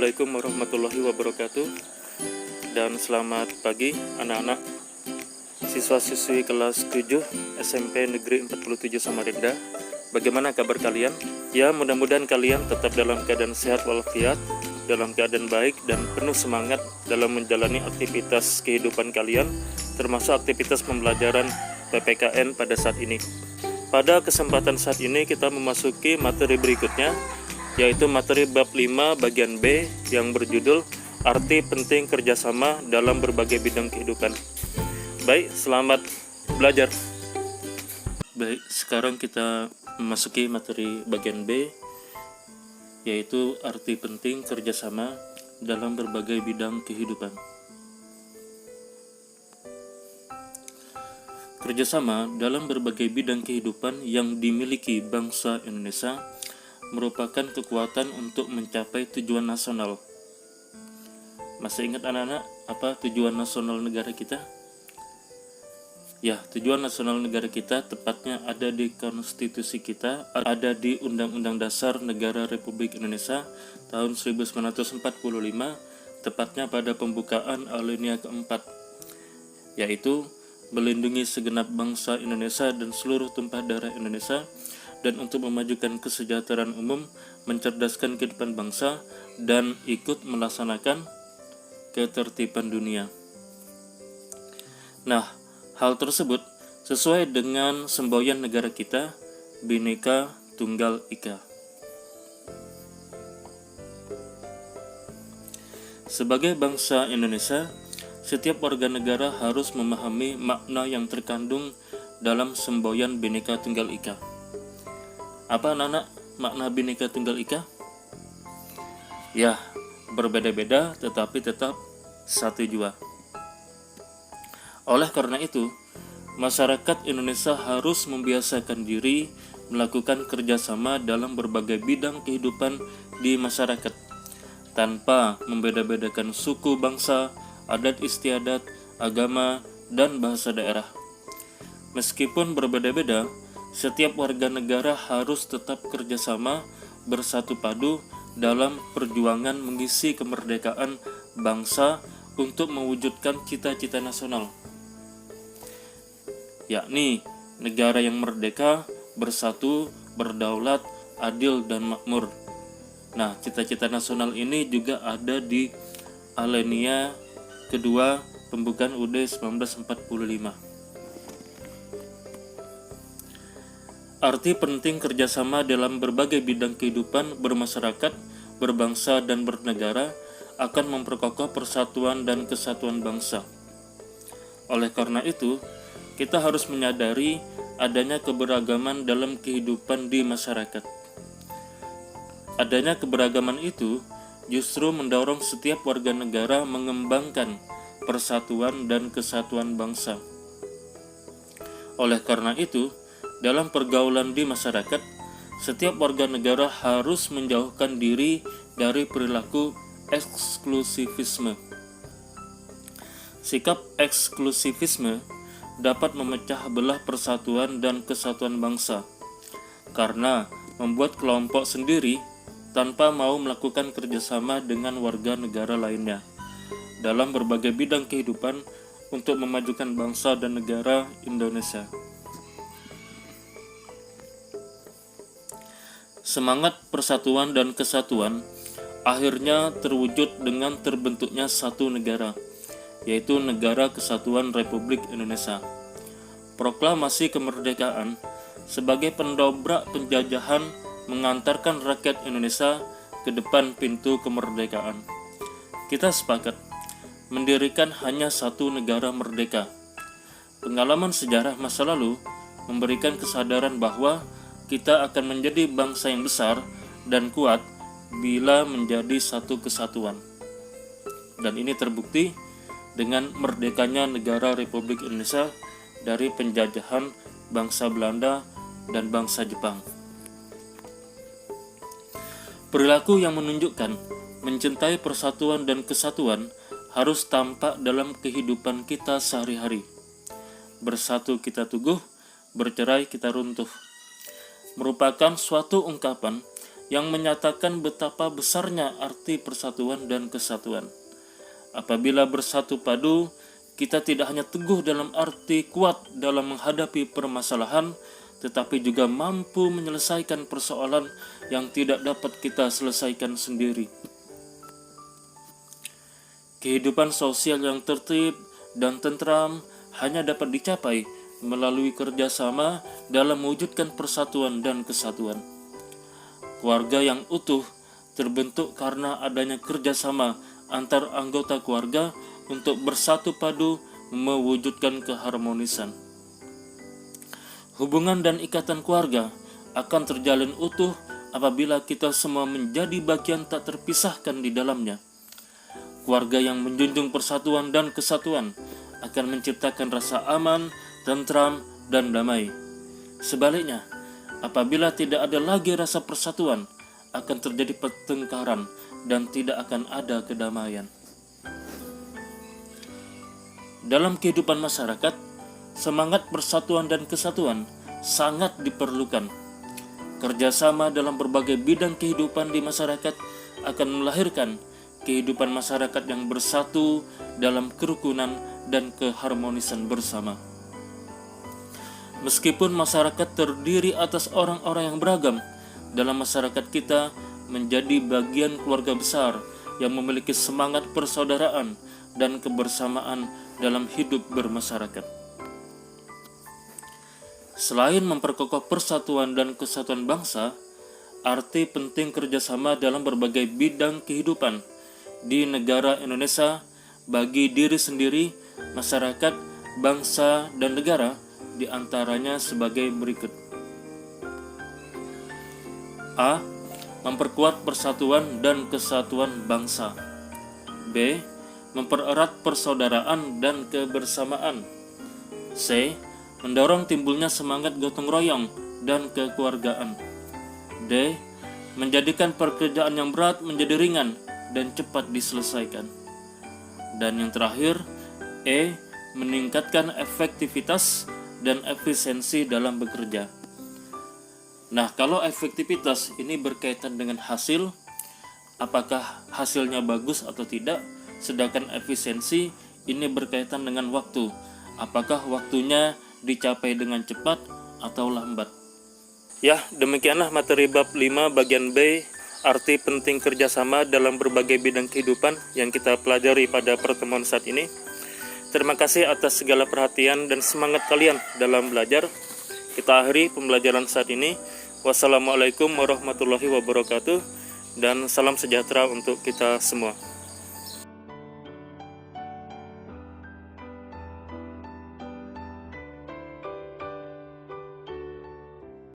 Assalamualaikum warahmatullahi wabarakatuh. Dan selamat pagi anak-anak siswa-siswi kelas 7 SMP Negeri 47 Samarinda. Bagaimana kabar kalian? Ya, mudah-mudahan kalian tetap dalam keadaan sehat walafiat, dalam keadaan baik dan penuh semangat dalam menjalani aktivitas kehidupan kalian, termasuk aktivitas pembelajaran PPKN pada saat ini. Pada kesempatan saat ini kita memasuki materi berikutnya, yaitu materi bab 5 bagian B yang berjudul Arti Penting Kerjasama dalam Berbagai Bidang Kehidupan. Baik, selamat belajar. Baik, sekarang kita memasuki materi bagian B, yaitu Arti Penting Kerjasama dalam Berbagai Bidang Kehidupan. Kerjasama dalam berbagai bidang kehidupan yang dimiliki bangsa Indonesia merupakan kekuatan untuk mencapai tujuan nasional. Masih ingat anak-anak apa tujuan nasional negara kita? Ya, tujuan nasional negara kita tepatnya ada di konstitusi kita, ada di Undang-Undang Dasar Negara Republik Indonesia tahun 1945, tepatnya pada pembukaan alinea keempat, yaitu melindungi segenap bangsa Indonesia dan seluruh tumpah darah Indonesia, dan untuk memajukan kesejahteraan umum, mencerdaskan kehidupan bangsa, dan ikut melaksanakan ketertiban dunia. Nah, hal tersebut sesuai dengan semboyan negara kita, Bhinneka Tunggal Ika. Sebagai bangsa Indonesia, setiap warga negara harus memahami makna yang terkandung dalam semboyan Bhinneka Tunggal Ika. Apa anak-anak makna Bhinneka Tunggal Ika? Ya, berbeda-beda tetapi tetap satu jua. Oleh karena itu, masyarakat Indonesia harus membiasakan diri melakukan kerjasama dalam berbagai bidang kehidupan di masyarakat, tanpa membeda-bedakan suku, bangsa, adat istiadat, agama, dan bahasa daerah. Meskipun berbeda-beda, setiap warga negara harus tetap kerjasama bersatu padu dalam perjuangan mengisi kemerdekaan bangsa untuk mewujudkan cita-cita nasional, yakni negara yang merdeka, bersatu, berdaulat, adil, dan makmur. Nah, cita-cita nasional ini juga ada di alinea kedua pembukaan UUD 1945. Arti penting kerjasama dalam berbagai bidang kehidupan bermasyarakat, berbangsa, dan bernegara akan memperkokoh persatuan dan kesatuan bangsa. Oleh karena itu, kita harus menyadari adanya keberagaman dalam kehidupan di masyarakat. Adanya keberagaman itu justru mendorong setiap warga negara mengembangkan persatuan dan kesatuan bangsa. Oleh karena itu, dalam pergaulan di masyarakat, setiap warga negara harus menjauhkan diri dari perilaku eksklusivisme. Sikap eksklusivisme dapat memecah belah persatuan dan kesatuan bangsa, karena membuat kelompok sendiri tanpa mau melakukan kerjasama dengan warga negara lainnya dalam berbagai bidang kehidupan untuk memajukan bangsa dan negara Indonesia. Semangat persatuan dan kesatuan akhirnya terwujud dengan terbentuknya satu negara, yaitu Negara Kesatuan Republik Indonesia. Proklamasi kemerdekaan sebagai pendobrak penjajahan mengantarkan rakyat Indonesia ke depan pintu kemerdekaan. Kita sepakat mendirikan hanya satu negara merdeka. Pengalaman sejarah masa lalu memberikan kesadaran bahwa kita akan menjadi bangsa yang besar dan kuat bila menjadi satu kesatuan. Dan ini terbukti dengan merdekanya negara Republik Indonesia dari penjajahan bangsa Belanda dan bangsa Jepang. Perilaku yang menunjukkan mencintai persatuan dan kesatuan harus tampak dalam kehidupan kita sehari-hari. Bersatu kita teguh, bercerai kita runtuh. Merupakan suatu ungkapan yang menyatakan betapa besarnya arti persatuan dan kesatuan. Apabila bersatu padu, kita tidak hanya teguh dalam arti kuat dalam menghadapi permasalahan, tetapi juga mampu menyelesaikan persoalan yang tidak dapat kita selesaikan sendiri. Kehidupan sosial yang tertib dan tentram hanya dapat dicapai melalui kerjasama dalam mewujudkan persatuan dan kesatuan. Keluarga yang utuh terbentuk karena adanya kerjasama antar anggota keluarga untuk bersatu padu mewujudkan keharmonisan. Hubungan dan ikatan keluarga akan terjalin utuh apabila kita semua menjadi bagian tak terpisahkan di dalamnya. Keluarga yang menjunjung persatuan dan kesatuan akan menciptakan rasa aman, tentram, dan damai. Sebaliknya, apabila tidak ada lagi rasa persatuan, akan terjadi pertengkaran dan tidak akan ada kedamaian. Dalam kehidupan masyarakat, semangat persatuan dan kesatuan sangat diperlukan. Kerjasama dalam berbagai bidang kehidupan di masyarakat akan melahirkan kehidupan masyarakat yang bersatu dalam kerukunan dan keharmonisan bersama. Meskipun masyarakat terdiri atas orang-orang yang beragam, dalam masyarakat kita menjadi bagian keluarga besar yang memiliki semangat persaudaraan dan kebersamaan dalam hidup bermasyarakat. Selain memperkokoh persatuan dan kesatuan bangsa, arti penting kerjasama dalam berbagai bidang kehidupan di negara Indonesia bagi diri sendiri, masyarakat, bangsa, dan negara diantaranya sebagai berikut. A. Memperkuat persatuan dan kesatuan bangsa. B. Mempererat persaudaraan dan kebersamaan. C. Mendorong timbulnya semangat gotong royong dan kekeluargaan. D. Menjadikan pekerjaan yang berat menjadi ringan dan cepat diselesaikan. Dan yang terakhir, E. Meningkatkan efektivitas dan efisiensi dalam bekerja. Nah, kalau efektivitas ini berkaitan dengan hasil, apakah hasilnya bagus atau tidak, sedangkan efisiensi ini berkaitan dengan waktu, apakah waktunya dicapai dengan cepat atau lambat. Ya, demikianlah materi bab 5 bagian B, arti penting kerjasama dalam berbagai bidang kehidupan yang kita pelajari pada pertemuan saat ini. Terima kasih atas segala perhatian dan semangat kalian dalam belajar. Kita akhiri pembelajaran saat ini. Wassalamualaikum warahmatullahi wabarakatuh dan salam sejahtera untuk kita semua.